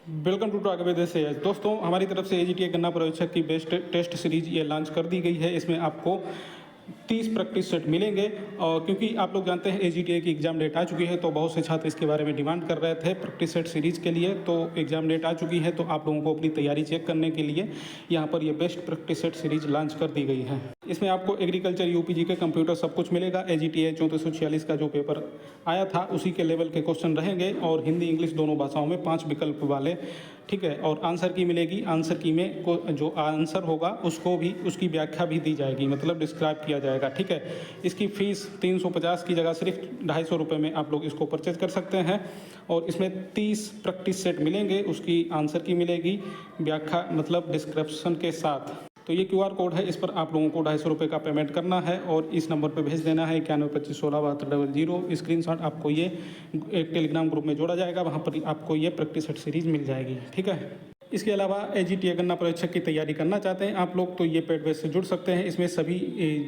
Welcome to आगे से दोस्तों, हमारी तरफ से एजीटीए गन्ना पर्यवेक्षक की बेस्ट टेस्ट सीरीज ये लॉन्च कर दी गई है। इसमें आपको 30 प्रैक्टिस सेट मिलेंगे। और क्योंकि आप लोग जानते हैं एजीटीए की एग्ज़ाम डेट आ चुकी है, तो बहुत से छात्र इसके बारे में डिमांड कर रहे थे प्रैक्टिस सेट सीरीज़ के लिए। तो एग्ज़ाम डेट आ चुकी है, तो आप लोगों को अपनी तैयारी चेक करने के लिए यहाँ पर ये best practice set series launch कर दी गई है। इसमें आपको एग्रीकल्चर, यूपीजी के कंप्यूटर सब कुछ मिलेगा। एजीटीए 3446 का जो पेपर आया था उसी के लेवल के क्वेश्चन रहेंगे, और हिंदी इंग्लिश दोनों भाषाओं में 5 विकल्प वाले, ठीक है। और आंसर की मिलेगी। आंसर की में को जो आंसर होगा उसको भी, उसकी व्याख्या भी दी जाएगी, मतलब डिस्क्राइब किया जाएगा, ठीक है। इसकी फ़ीस 350 की जगह सिर्फ 250 रुपये में आप लोग इसको परचेज कर सकते हैं। और इसमें 30 प्रैक्टिस सेट मिलेंगे, उसकी आंसर की मिलेगी, व्याख्या मतलब डिस्क्रिप्शन के साथ। तो ये क्यूआर कोड है, इस पर आप लोगों को 250 रुपये का पेमेंट करना है और इस नंबर पर भेज देना है 9125167200। स्क्रीनशॉट आपको ये एक टेलीग्राम ग्रुप में जोड़ा जाएगा, वहाँ पर आपको ये प्रैक्टिस सेट सीरीज मिल जाएगी, ठीक है। इसके अलावा एजीटीए गन्ना परीक्षक की तैयारी करना चाहते हैं आप लोग, तो ये पेड बेस से जुड़ सकते हैं। इसमें सभी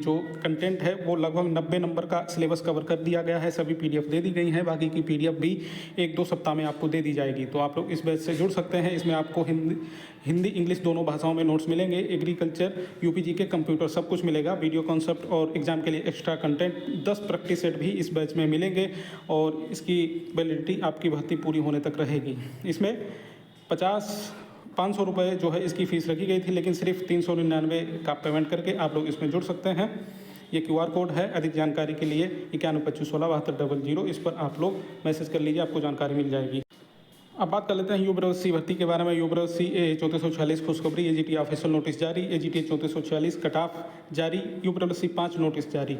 जो कंटेंट है वो लगभग 90 नंबर का सिलेबस कवर कर दिया गया है। सभी पीडीएफ दे दी गई हैं, बाकी की पीडीएफ भी 1-2 सप्ताह में आपको दे दी जाएगी। तो आप लोग इस बैच से जुड़ सकते हैं। इसमें आपको हिंदी इंग्लिश दोनों भाषाओं में नोट्स मिलेंगे। एग्रीकल्चर, यूपीजी के कंप्यूटर सब कुछ मिलेगा। वीडियो कॉन्सेप्ट और एग्जाम के लिए एक्स्ट्रा कंटेंट 10 प्रैक्टिस सेट भी इस बैच में मिलेंगे, और इसकी वैलिडिटी आपकी भर्ती पूरी होने तक रहेगी। इसमें 500 रुपये जो है इसकी फ़ीस रखी गई थी, लेकिन सिर्फ 399 का पेमेंट करके आप लोग इसमें जुड़ सकते हैं। ये क्यूआर कोड है। अधिक जानकारी के लिए 9125167200 इस पर आप लोग मैसेज कर लीजिए, आपको जानकारी मिल जाएगी। अब बात कर लेते हैं यूब्रसी भर्ती के बारे में। यूब्रसी 3446 खुशखबरी, एजीटी ऑफिशियल नोटिस जारी, एजीटी 3446 कट ऑफ जारी, यूब्रसी 5 नोटिस जारी।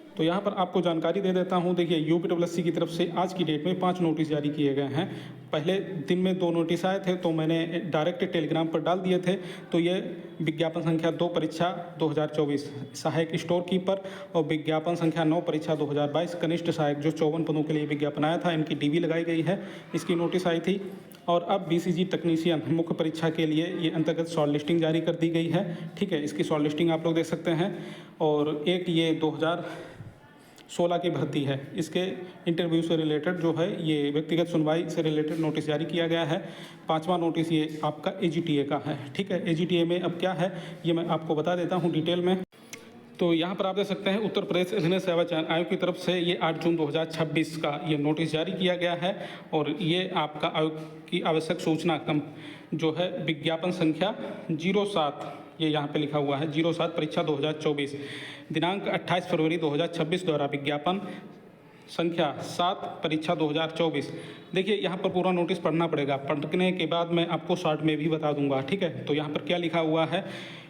तो यहाँ पर आपको जानकारी दे देता हूँ। देखिए, यूपीडब्ल्यूएससी की तरफ से आज की डेट में 5 नोटिस जारी किए गए हैं। पहले दिन में 2 नोटिस आए थे, तो मैंने डायरेक्ट टेलीग्राम पर डाल दिए थे। तो ये विज्ञापन संख्या 2 परीक्षा 2024 सहायक स्टोर कीपर, और विज्ञापन संख्या 9 परीक्षा 2022 कनिष्ठ सहायक, जो 54 पदों के लिए विज्ञापन आया था, इनकी डीवी लगाई गई है, इसकी नोटिस आई थी। और अब बीसीजी टेक्नीशियन मुख्य परीक्षा के लिए ये अंतर्गत शॉर्ट लिस्टिंग जारी कर दी गई है, ठीक है। इसकी शॉर्ट लिस्टिंग आप लोग देख सकते हैं। और एक ये 2016 की भर्ती है, इसके इंटरव्यू से रिलेटेड जो है, ये व्यक्तिगत सुनवाई से रिलेटेड नोटिस जारी किया गया है। 5वां नोटिस ये आपका एजीटीए का है, ठीक है। एजीटीए में अब क्या है ये मैं आपको बता देता हूँ डिटेल में। तो यहाँ पर आप देख सकते हैं उत्तर प्रदेश अधीनस्थ सेवा चयन आयोग की तरफ से ये 8 जून 2026 का ये नोटिस जारी किया गया है। और ये आपका आयोग की आवश्यक सूचना कम जो है विज्ञापन संख्या 07, ये यहाँ पे लिखा हुआ है 07 परीक्षा 2024, दिनांक 28 फरवरी 2026 द्वारा विज्ञापन संख्या 7 परीक्षा 2024। देखिए, यहाँ पर पूरा नोटिस पढ़ना पड़ेगा, पढ़ने के बाद मैं आपको शॉर्ट में भी बता दूंगा, ठीक है। तो यहाँ पर क्या लिखा हुआ है,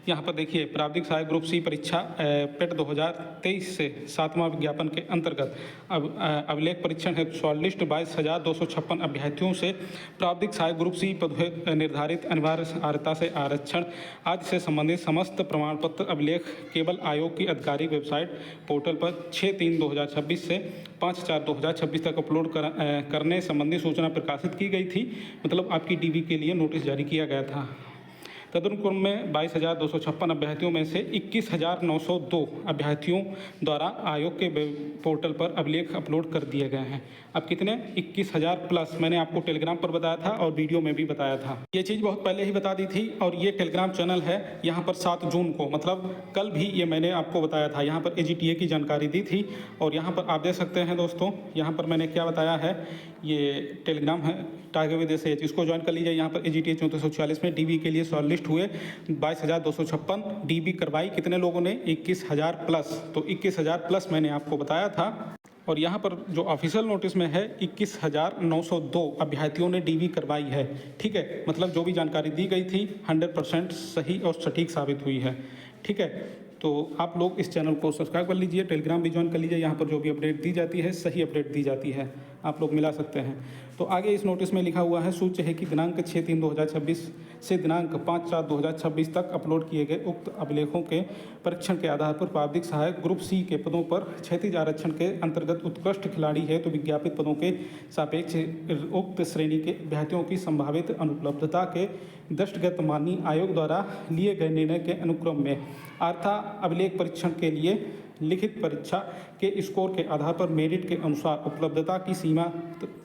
यहाँ पर देखिए, प्रावधिक सहायक ग्रुप सी परीक्षा पेट 2023 से 7वां विज्ञापन के अंतर्गत अब अभिलेख परीक्षण है शॉर्ट लिस्ट 22,256 अभ्यर्थियों से प्रावधिक सहायक ग्रुप सी पद निर्धारित अनिवार्य अर्हता से आरक्षण आदि से संबंधित समस्त प्रमाण पत्र अभिलेख केवल आयोग की आधिकारिक वेबसाइट पोर्टल पर 6/3/2026 से 5/4/2026 तक अपलोड करने संबंधी सूचना प्रकाशित की गई थी। मतलब आपकी डीवी के लिए नोटिस जारी किया गया था। तदनुक्रम में 22,256 अभ्यर्थियों में से 21,902 अभ्यर्थियों द्वारा आयोग के पोर्टल पर अभिलेख अपलोड कर दिए गए हैं। अब कितने? 21,000 प्लस। मैंने आपको टेलीग्राम पर बताया था और वीडियो में भी बताया था। ये चीज़ बहुत पहले ही बता दी थी। और ये टेलीग्राम चैनल है, यहाँ पर 7 जून को, मतलब कल भी ये मैंने आपको बताया था, यहाँ पर एजीटीए की जानकारी दी थी। और यहाँ पर आप देख सकते हैं दोस्तों, यहाँ पर मैंने क्या बताया है, ये टेलीग्राम है टारगेट विदेश से, इसको ज्वाइन कर लीजिए। यहाँ पर एजीटीए 3446 में डीबी के लिए शॉर्ट लिस्ट हुए 22,256, डीबी करवाई कितने लोगों ने? 21,000 प्लस। तो 21,000 प्लस मैंने आपको बताया था। और यहाँ पर जो ऑफिशियल नोटिस में है 21,902 अभ्यर्थियों ने डीवी करवाई है, ठीक है। मतलब जो भी जानकारी दी गई थी 100% सही और सटीक साबित हुई है, ठीक है। तो आप लोग इस चैनल को सब्सक्राइब कर लीजिए, टेलीग्राम भी ज्वाइन कर लीजिए। यहाँ पर जो भी अपडेट दी जाती है सही अपडेट दी जाती है, आप लोग मिला सकते हैं। तो आगे इस नोटिस में लिखा हुआ है, सूच्य है कि दिनांक 6/3/2026 से दिनांक 5/4/2026 तक अपलोड किए गए उक्त अभिलेखों के परीक्षण के आधार पर प्रावधिक सहायक ग्रुप सी के पदों पर क्षैतिज आरक्षण के अंतर्गत उत्कृष्ट खिलाड़ी है तो विज्ञापित पदों के सापेक्ष उक्त श्रेणी के अभ्यर्थियों की संभावित अनुपलब्धता के दृष्टिगत माननीय आयोग द्वारा लिए गए निर्णय के अनुक्रम में अर्था अभिलेख परीक्षण के लिए लिखित परीक्षा के स्कोर के आधार पर मेरिट के अनुसार उपलब्धता की सीमा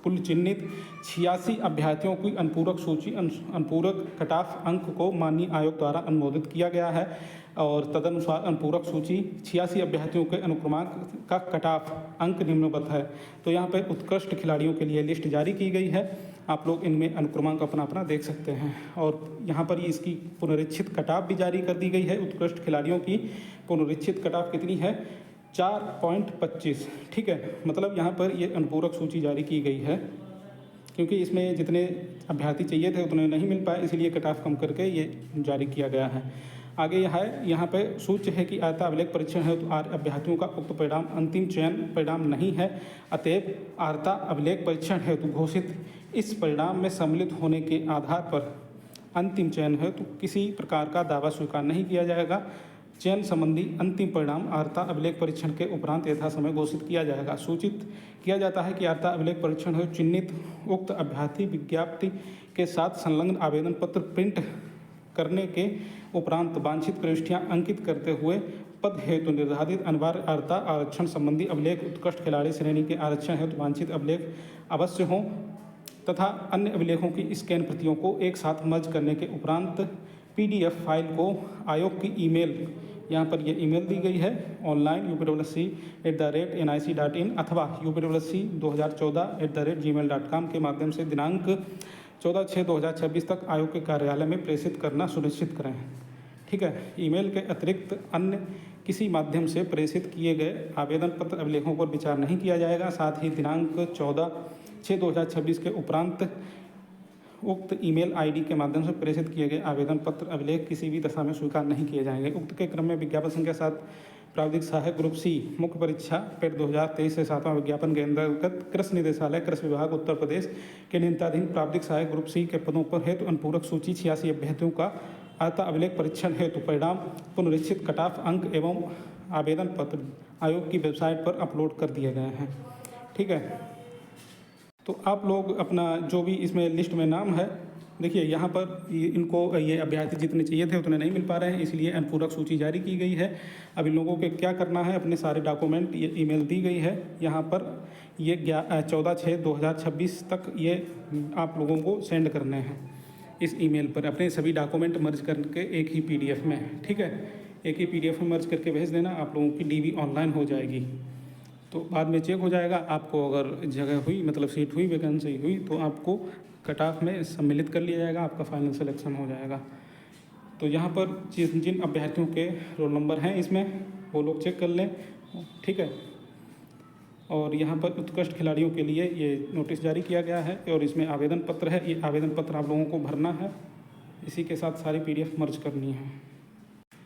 कुल चिन्हित 86 अभ्यर्थियों की अनुपूरक सूची अनुपूरक कट ऑफ अंक को माननीय आयोग द्वारा अनुमोदित किया गया है और तदनुसार अनुपूरक सूची 86 अभ्यर्थियों के अनुक्रमांक का कट ऑफ अंक निम्नवत है। तो यहाँ पर उत्कृष्ट खिलाड़ियों के लिए लिस्ट जारी की गई है, आप लोग इनमें अनुक्रमांक अपना अपना देख सकते हैं और यहाँ पर इसकी पुनरीक्षित कट ऑफ भी जारी कर दी गई है। उत्कृष्ट खिलाड़ियों की पुनरीक्षित कट ऑफ कितनी है? 4.25। ठीक है, मतलब यहाँ पर ये अनुपूरक सूची जारी की गई है क्योंकि इसमें जितने अभ्यर्थी चाहिए थे उतने नहीं मिल पाए, इसलिए कट ऑफ कम करके ये जारी किया गया है। आगे यह है, यहाँ पे सूच्य है कि आर्ता अभिलेख परीक्षण है तो अभ्यर्थियों का उक्त परिणाम अंतिम चयन परिणाम नहीं है, अतएव आर्ता अभिलेख परीक्षण है तो घोषित इस परिणाम में सम्मिलित होने के आधार पर अंतिम चयन है तो किसी प्रकार का दावा स्वीकार नहीं किया जाएगा। चयन संबंधी अंतिम परिणाम आर्ता अभिलेख परीक्षण के उपरांत यथासमय घोषित किया जाएगा। सूचित किया जाता है कि आर्ता अभिलेख परीक्षण है चिन्हित उक्त अभ्यर्थी विज्ञप्ति के साथ संलग्न आवेदन पत्र प्रिंट करने के उपरांत वांछित प्रविष्टियां अंकित करते हुए पद हेतु निर्धारित अनिवार्य आर्ता आरक्षण संबंधी अभिलेख उत्कृष्ट खिलाड़ी श्रेणी के आरक्षण हेतु वांछित अभिलेख अवश्य हों तथा अन्य अभिलेखों की स्कैन प्रतियों को एक साथ मर्ज करने के उपरांत PDF फाइल को आयोग की ईमेल, यहाँ पर ये ईमेल दी गई है ऑनलाइन upwc@nic.in अथवा upwc2014@gmail.com के माध्यम से दिनांक 14/6/2026 तक आयोग के कार्यालय में प्रेषित करना सुनिश्चित करें। ठीक है, ईमेल के अतिरिक्त अन्य किसी माध्यम से प्रेषित किए गए आवेदन पत्र अभिलेखों पर विचार नहीं किया जाएगा। साथ ही दिनांक 14/6/2026 के उपरांत उक्त ईमेल ID के माध्यम से प्रेषित किए गए आवेदन पत्र अभिलेख किसी भी दशा में स्वीकार नहीं किए जाएंगे। उक्त के क्रम में विज्ञापन संख्या 7 प्राविधिक सहायक ग्रुप C मुख्य परीक्षा पेड 2023 से 7वां विज्ञापन के अंतर्गत कृषि निदेशालय कृषि विभाग उत्तर प्रदेश के नियंत्रणाधीन प्राविधिक सहायक ग्रुप C के पदों पर हेतु अनुपूरक सूची 86 अभ्यर्थियों का आर्ता अभिलेख परीक्षण हेतु परिणाम पुनरीक्षित कट ऑफ अंक एवं आवेदन पत्र आयोग की वेबसाइट पर अपलोड कर दिए गए हैं। ठीक है, तो आप लोग अपना जो भी इसमें लिस्ट में नाम है, देखिए यहाँ पर इनको ये अभ्यर्थी जितने चाहिए थे उतने नहीं मिल पा रहे हैं, इसलिए अनुपूरक सूची जारी की गई है। अब इन लोगों के क्या करना है, अपने सारे डॉक्यूमेंट ये ईमेल दी गई है यहाँ पर, ये 14/6/2026 तक ये आप लोगों को सेंड करने हैं इस ईमेल पर, अपने सभी डॉक्यूमेंट मर्ज करके एक ही PDF में। ठीक है, एक ही PDF में मर्ज करके भेज देना, आप लोगों की DV ऑनलाइन हो जाएगी। तो बाद में चेक हो जाएगा, आपको अगर जगह हुई मतलब सीट हुई वैकेंसी हुई तो आपको कट ऑफ में सम्मिलित कर लिया जाएगा, आपका फाइनल सिलेक्शन हो जाएगा। तो यहाँ पर जिन अभ्यर्थियों के रोल नंबर हैं इसमें वो लोग चेक कर लें। ठीक है, और यहाँ पर उत्कृष्ट खिलाड़ियों के लिए ये नोटिस जारी किया गया है और इसमें आवेदन पत्र है, ये आवेदन पत्र आप लोगों को भरना है, इसी के साथ सारी PDF मर्ज करनी है।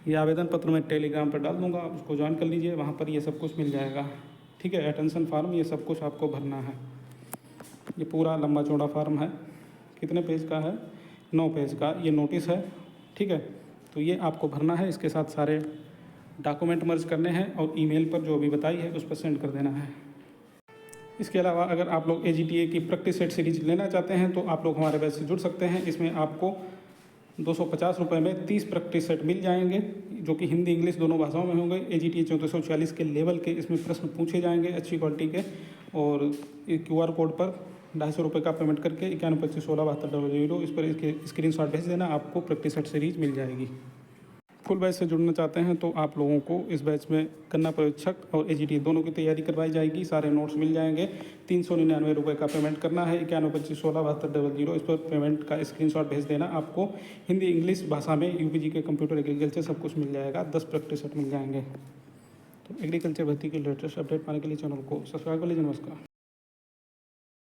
ये आवेदन पत्र मैं टेलीग्राम पर डाल दूँगा, आप उसको ज्वाइन कर लीजिए, वहाँ पर ये सब कुछ मिल जाएगा। ठीक है, अटेंशन फार्म ये सब कुछ आपको भरना है। ये पूरा लंबा चौड़ा फार्म है, कितने पेज का है? 9 पेज का ये नोटिस है। ठीक है, तो ये आपको भरना है, इसके साथ सारे डॉक्यूमेंट मर्ज करने हैं और ईमेल पर जो भी बताई है उस पर सेंड कर देना है। इसके अलावा अगर आप लोग AGTA की प्रैक्टिस सेट सीरीज लेना चाहते हैं तो आप लोग हमारे बैच से जुड़ सकते हैं। इसमें आपको 250 रुपये में 30 प्रैक्टिस सेट मिल जाएंगे जो कि हिंदी इंग्लिश दोनों भाषाओं में होंगे। AGTA 3440 के लेवल के इसमें प्रश्न पूछे जाएंगे अच्छी क्वालिटी के, और QR कोड पर 250 रुपये का पेमेंट करके 9125167200 इस पर इसके स्क्रीनशॉट भेज देना, आपको प्रैक्टिस सेट सीरीज मिल जाएगी। फुल बैच से जुड़ना चाहते हैं तो आप लोगों को इस बैच में कन्या पर्यवेक्षक और AGTA दोनों की तैयारी करवाई जाएगी, सारे नोट्स मिल जाएंगे। 399 रुपये का पेमेंट करना है, 9125167200 इस पर पेमेंट का स्क्रीनशॉट भेज देना, आपको हिंदी इंग्लिश भाषा में UPG के कंप्यूटर एग्रीकल्चर सब कुछ मिल जाएगा, 10 प्रैक्टिस सेट मिल जाएंगे। तो एग्रीकल्चर भर्ती के लेटेस्ट अपडेट पाने के लिए चैनल को सब्सक्राइब कर लीजिए। नमस्कार।